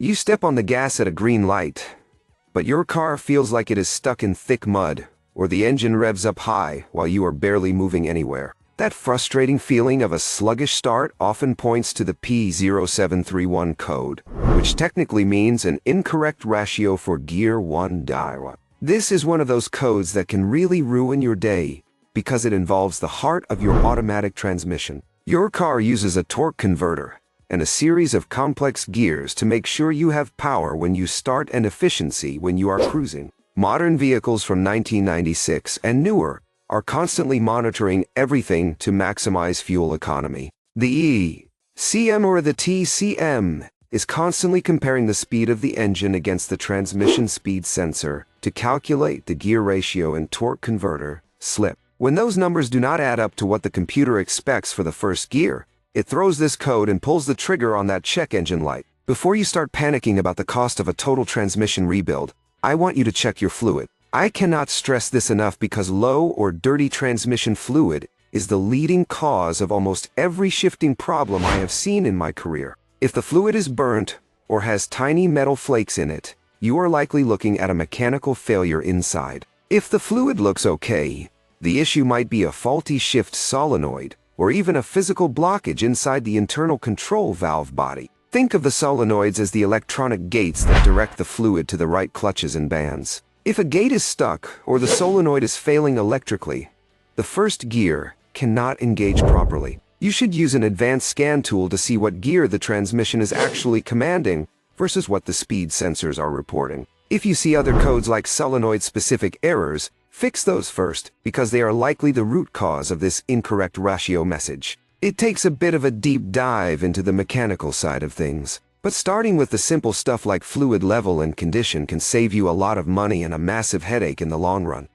You step on the gas at a green light, but your car feels like it is stuck in thick mud, or the engine revs up high while you are barely moving anywhere. That frustrating feeling of a sluggish start often points to the P0731 code, which technically means an incorrect ratio for gear 1 dial. This is one of those codes that can really ruin your day because it involves the heart of your automatic transmission. Your car uses a torque converter and a series of complex gears to make sure you have power when you start and efficiency when you are cruising. Modern vehicles from 1996 and newer are constantly monitoring everything to maximize fuel economy. The ECM or the TCM is constantly comparing the speed of the engine against the transmission speed sensor to calculate the gear ratio and torque converter slip. When those numbers do not add up to what the computer expects for the first gear, it throws this code and pulls the trigger on that check engine light. Before you start panicking about the cost of a total transmission rebuild, I want you to check your fluid. I cannot stress this enough because low or dirty transmission fluid is the leading cause of almost every shifting problem I have seen in my career. If the fluid is burnt or has tiny metal flakes in it, you are likely looking at a mechanical failure inside. If the fluid looks okay, the issue might be a faulty shift solenoid or even a physical blockage inside the internal control valve body. Think of the solenoids as the electronic gates that direct the fluid to the right clutches and bands. If a gate is stuck or the solenoid is failing electrically, the first gear cannot engage properly. You should use an advanced scan tool to see what gear the transmission is actually commanding versus what the speed sensors are reporting. If you see other codes like solenoid-specific errors, fix those first because they are likely the root cause of this incorrect ratio message. It takes a bit of a deep dive into the mechanical side of things, but starting with the simple stuff like fluid level and condition can save you a lot of money and a massive headache in the long run.